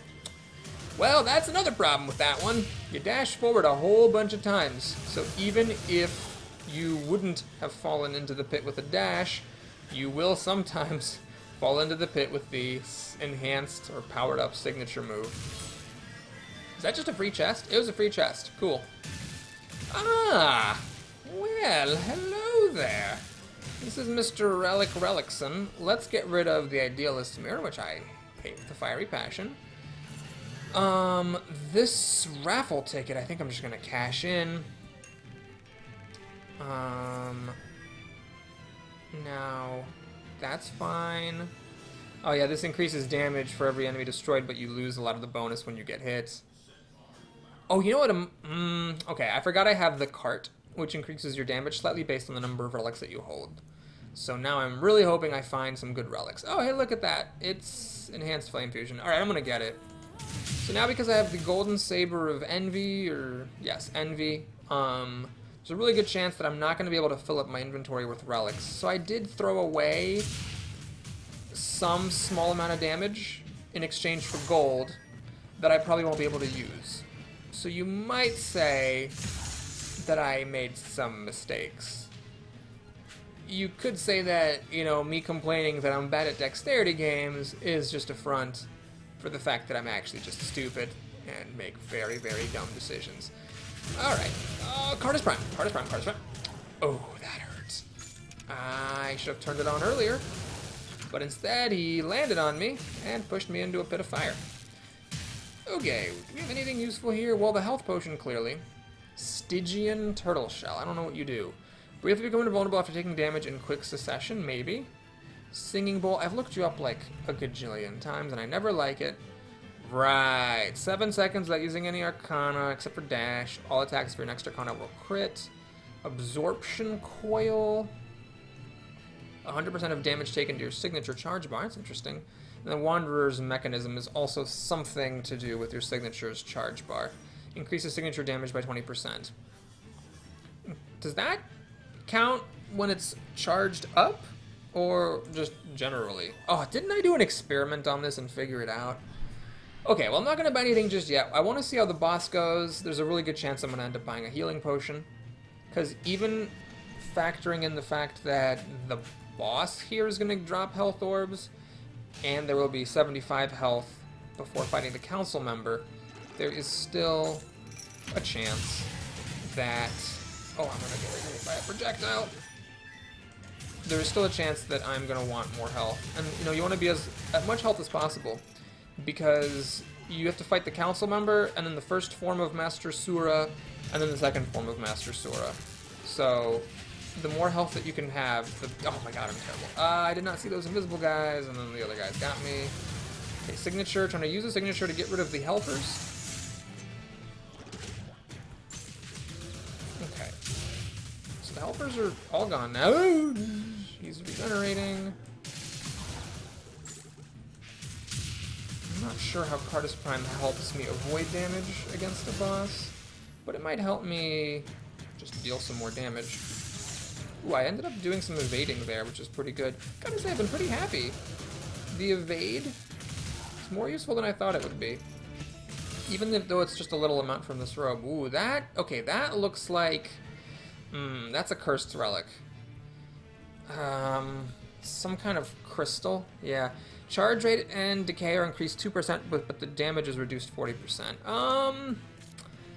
Well, that's another problem with that one. You dash forward a whole bunch of times. So even if you wouldn't have fallen into the pit with a dash, you will sometimes fall into the pit with the enhanced or powered up signature move. Is that just a free chest? It was a free chest. Cool. Ah! Well, hello there. This is Mr. Relic Relicson. Let's get rid of the Idealist Mirror, which I hate with a fiery passion. This raffle ticket, I think I'm just gonna cash in. Now, that's fine. Oh yeah, this increases damage for every enemy destroyed, but you lose a lot of the bonus when you get hit. Oh, you know what? Okay, I forgot I have the cart, which increases your damage slightly based on the number of relics that you hold. So now I'm really hoping I find some good relics. Oh, hey, look at that. It's Enhanced Flame Fusion. Alright, I'm gonna get it. So now because I have the Golden Saber of Envy, or, yes, Envy, there's a really good chance that I'm not going to be able to fill up my inventory with relics. So I did throw away some small amount of damage in exchange for gold that I probably won't be able to use. So you might say that I made some mistakes. You could say that, you know, me complaining that I'm bad at dexterity games is just a front for the fact that I'm actually just stupid and make very, very dumb decisions. Alright, Cardus Prime, Cardus Prime, Cardus Prime. Oh, that hurts. I should have turned it on earlier, but instead he landed on me and pushed me into a pit of fire. Okay, do we have anything useful here? Well, the health potion, clearly. Stygian Turtle Shell, I don't know what you do. Briefly become invulnerable after taking damage in quick succession, maybe. Singing Bowl, I've looked you up like a gajillion times and I never like it. Right, 7 seconds without using any Arcana except for dash. All attacks for your next Arcana will crit. Absorption Coil. 100% of damage taken to your signature charge bar, that's interesting. And the Wanderer's Mechanism is also something to do with your signature's charge bar. Increases signature damage by 20%. Does that count when it's charged up? Or just generally? Oh, didn't I do an experiment on this and figure it out? Okay, well, I'm not going to buy anything just yet. I want to see how the boss goes. There's a really good chance I'm going to end up buying a healing potion. Because even factoring in the fact that the boss here is going to drop health orbs, and there will be 75 health before fighting the council member, there is still a chance that... Oh, I'm going to get hit by a projectile. There is still a chance that I'm going to want more health. And, you know, you want to be at much health as possible, because you have to fight the council member, and then the first form of Master Sura, and then the second form of Master Sura. So, the more health that you can have, the... Oh my god, I'm terrible. I did not see those invisible guys, and then the other guys got me. Okay, signature, trying to use a signature to get rid of the helpers. Okay. So the helpers are all gone now. He's regenerating. I'm not sure how Cardus Prime helps me avoid damage against a boss, but it might help me just deal some more damage. Ooh, I ended up doing some evading there, which is pretty good. Gotta say, I've been pretty happy. The evade has more useful than I thought it would be. Even though it's just a little amount from this robe. Ooh, that... Okay, that looks like... that's a cursed relic. Some kind of crystal. Yeah. Charge rate and decay are increased 2%, but the damage is reduced 40%.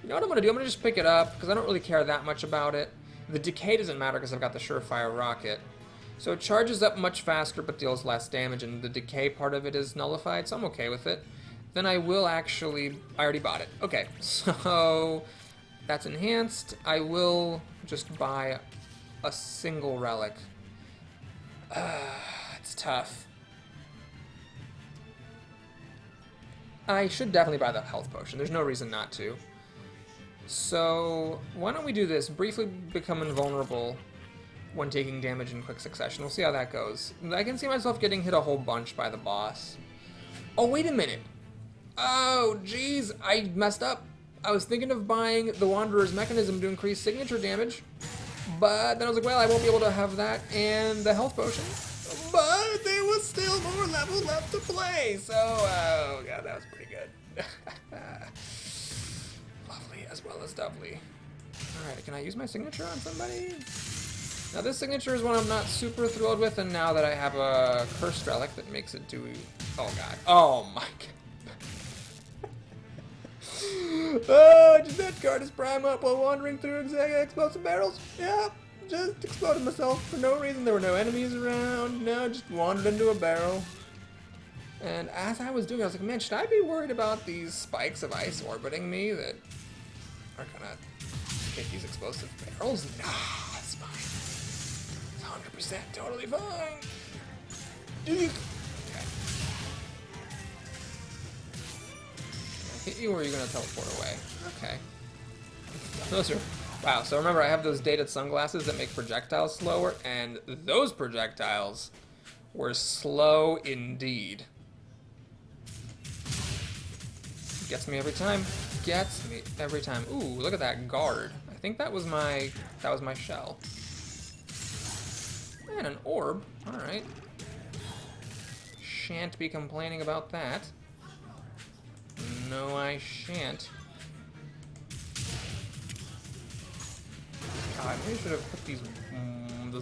You know what I'm going to do? I'm going to just pick it up, because I don't really care that much about it. The decay doesn't matter, because I've got the Surefire Rocket. So it charges up much faster, but deals less damage, and the decay part of it is nullified, so I'm okay with it. Then I will actually... I already bought it. Okay, so that's enhanced. I will just buy a single relic. It's tough. I should definitely buy the health potion. There's no reason not to. So why don't we do this? Briefly become invulnerable when taking damage in quick succession. We'll see how that goes. I can see myself getting hit a whole bunch by the boss. Oh, wait a minute. Oh, jeez. I messed up. I was thinking of buying the Wanderer's Mechanism to increase signature damage. But then I was like, well, I won't be able to have that and the health potion. But there was still more level left to play. So, oh, yeah, that was pretty good. Lovely as well as lovely. Alright, can I use my signature on somebody? Now this signature is one I'm not super thrilled with, and now that I have a cursed relic that makes it do... Oh god. Oh my god. Oh, just that card is prime up while wandering through explosive barrels. Yeah, just exploded myself for no reason. There were no enemies around. No, just wandered into a barrel. And as I was doing, I was like, man, should I be worried about these spikes of ice orbiting me that are gonna hit these explosive barrels? Nah, it's fine. It's 100% totally fine. Okay. Hit you, or are you gonna teleport away? Okay. Those are... Wow, so remember, I have those dated sunglasses that make projectiles slower, and those projectiles were slow indeed. Gets me every time. Gets me every time. Ooh, look at that guard. I think that was my shell. And an orb. Alright. Shan't be complaining about that. No, I shan't. God, maybe I should have put these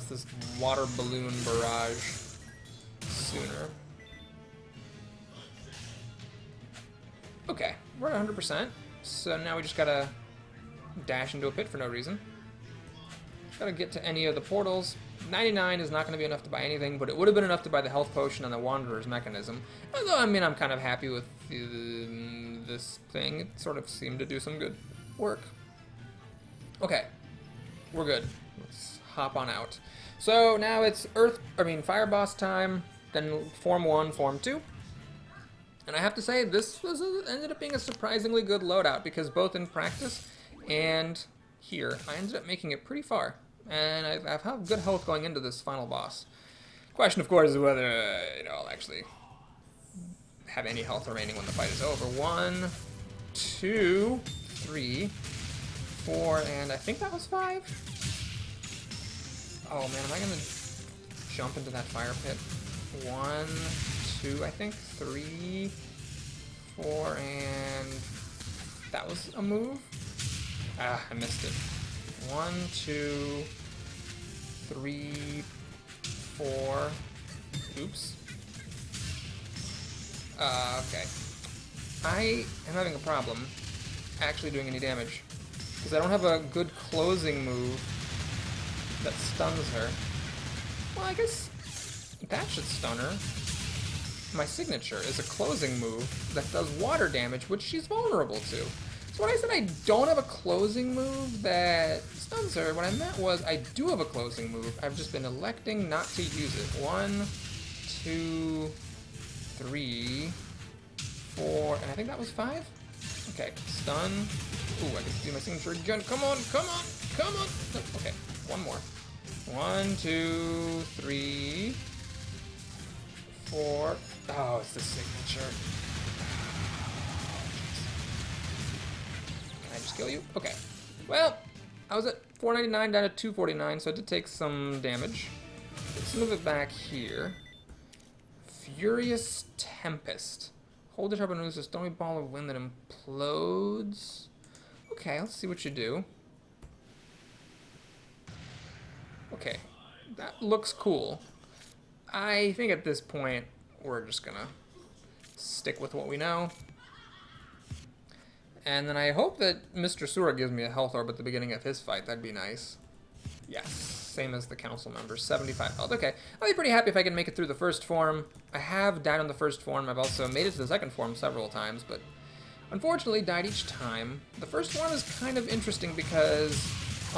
this water balloon barrage sooner. Okay, we're at 100%. So now we just gotta dash into a pit for no reason. Just gotta get to any of the portals. 99 is not going to be enough to buy anything, but it would have been enough to buy the health potion and the Wanderer's Mechanism. Although, I mean, I'm kind of happy with this thing. It sort of seemed to do some good work. Okay, we're good. Let's hop on out. So now it's Fire Boss time, then Form 1, Form 2. And I have to say, this ended up being a surprisingly good loadout, because both in practice and here, I ended up making it pretty far. And I've had good health going into this final boss. Question, of course, is whether I'll actually have any health remaining when the fight is over. 1, 2, 3, 4, and I think that was 5. Oh man, am I gonna jump into that fire pit? 1, 2, I think 3, 4, and that was a move. Ah, I missed it. 1, 2, 3, 4. Oops. Okay. I am having a problem actually doing any damage, because I don't have a good closing move that stuns her. Well, I guess that should stun her. My signature is a closing move that does water damage, which she's vulnerable to. So when I said I don't have a closing move that stuns her, what I meant was I do have a closing move. I've just been electing not to use it. 1, 2, 3, 4, and I think that was 5? Okay, stun. Ooh, I can do my signature again. Come on, come on, come on. Okay, one more. 1, 2, 3, 4. Oh, it's the signature. Can I just kill you? Okay. Well, I was at 499 down to 249, so it did take some damage. Let's move it back here. Furious Tempest. Hold the sharp and lose a stormy ball of wind that implodes. Okay, let's see what you do. Okay, that looks cool. I think at this point, we're just gonna stick with what we know. And then I hope that Mr. Sura gives me a health orb at the beginning of his fight. That'd be nice. Yes, same as the council members, 75 health. Okay, I'll be pretty happy if I can make it through the first form. I have died on the first form. I've also made it to the second form several times, but unfortunately died each time. The first one is kind of interesting because,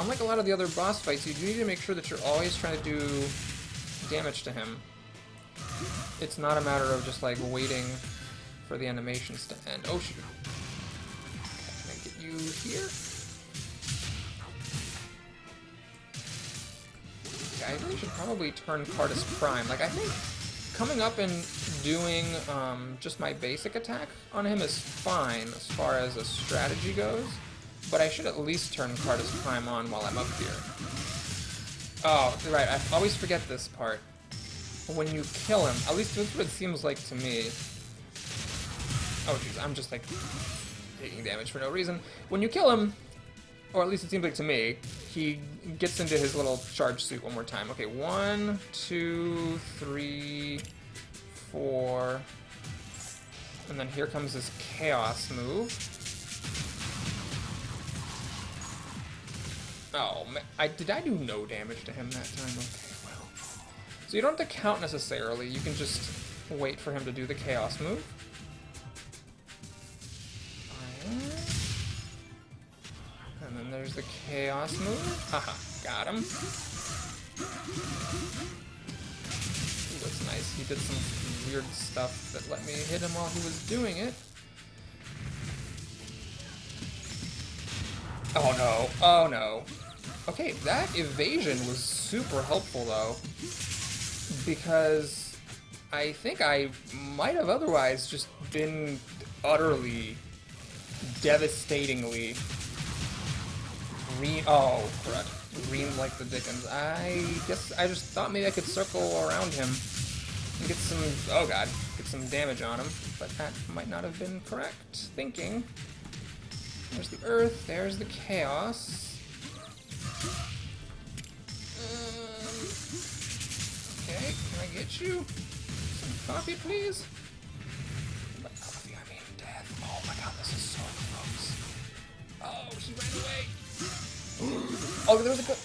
unlike a lot of the other boss fights, you do need to make sure that you're always trying to do damage to him. It's not a matter of just like waiting for the animations to end. Oh shoot. Can I get you here? I really should probably turn Cardus Prime. Like, I think coming up and doing just my basic attack on him is fine as far as a strategy goes, but I should at least turn Cardus Prime on while I'm up here. Oh, right, I always forget this part. When you kill him, at least that's what it seems like to me. Oh, jeez, I'm just, like, taking damage for no reason. When you kill him, or at least it seems like to me, he gets into his little charge suit one more time. Okay, 1, 2, 3, 4, and then here comes this chaos move. Oh, man, did I do no damage to him that time? Okay, well. So you don't have to count necessarily, you can just wait for him to do the chaos move. And then there's the chaos move. Haha, got him. Ooh, that's nice. He did some weird stuff that let me hit him while he was doing it. Oh no, oh no. Okay, that evasion was super helpful though, because I think I might have otherwise just been utterly, devastatingly green like the Dickens. I guess I just thought maybe I could circle around him and get some, oh god, get some damage on him, but that might not have been correct thinking. There's the earth, there's the chaos. Okay, can I get you some coffee, please? By coffee, I mean death. Oh my god, this is so close. Oh, she ran away. Oh, there was a good.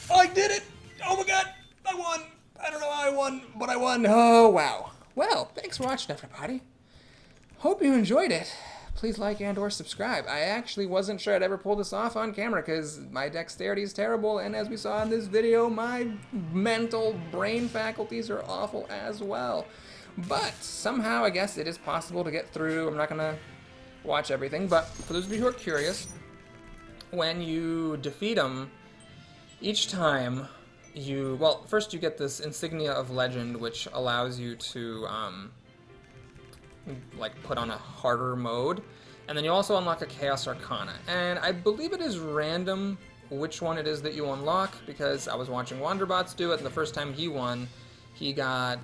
Oh, I did it! Oh my god, I won! I don't know how I won, but I won. Oh, wow. Well, thanks for watching, everybody. Hope you enjoyed it. Please like and or subscribe. I actually wasn't sure I'd ever pull this off on camera because my dexterity is terrible, and as we saw in this video, my mental brain faculties are awful as well. But somehow, I guess it is possible to get through. I'm not going to watch everything, but for those of you who are curious, when you defeat them, each time you, well, first you get this insignia of legend, which allows you to, like, put on a harder mode, and then you also unlock a Chaos Arcana, and I believe it is random which one it is that you unlock, because I was watching Wanderbots do it, and the first time he won, he got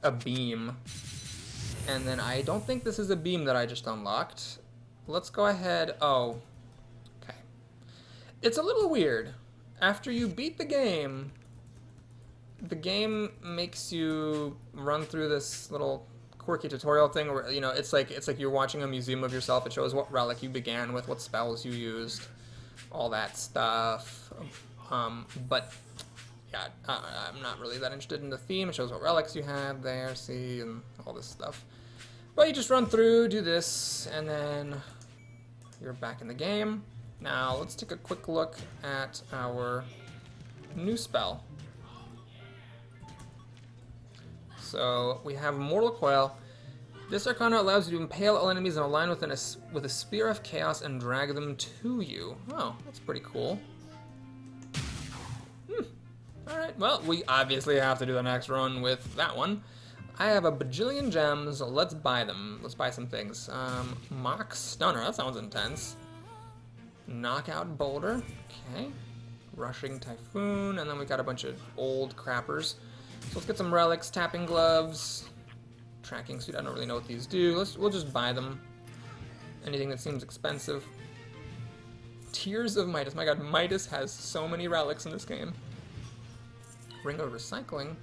a beam, and then I don't think this is a beam that I just unlocked. Let's go ahead, oh, okay. It's a little weird. After you beat the game makes you run through this little quirky tutorial thing where, you know, it's like you're watching a museum of yourself. It shows what relic you began with, what spells you used, all that stuff. But yeah, I'm not really that interested in the theme. It shows what relics you have there, see, and all this stuff. But you just run through, do this, and then you're back in the game. Now let's take a quick look at our new spell. So we have Mortal Coil. This Arcana allows you to impale all enemies in a line with a Spear of Chaos and drag them to you. Oh, that's pretty cool. Alright, well, we obviously have to do the next run with that one. I have a bajillion gems. Let's buy them. Let's buy some things. Mock Stunner. That sounds intense. Knockout Boulder. Okay. Rushing Typhoon. And then we got a bunch of old crappers. So let's get some relics. Tapping Gloves. Tracking suit, I don't really know what these do. We'll just buy them. Anything that seems expensive. Tears of Midas. My god, Midas has so many relics in this game. Ring of Recycling.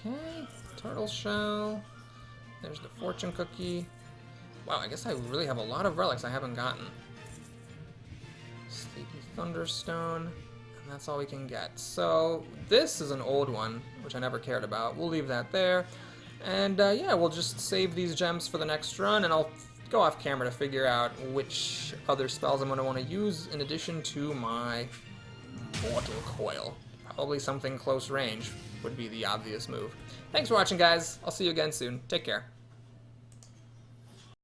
Okay. Turtle Shell. There's the Fortune Cookie. Wow, I guess I really have a lot of relics I haven't gotten. Sleepy Thunderstone. And that's all we can get. So, this is an old one, which I never cared about. We'll leave that there. And, yeah, we'll just save these gems for the next run, and I'll go off camera to figure out which other spells I'm going to want to use in addition to my Mortal Coil. Probably something close range would be the obvious move. Thanks for watching, guys. I'll see you again soon. Take care.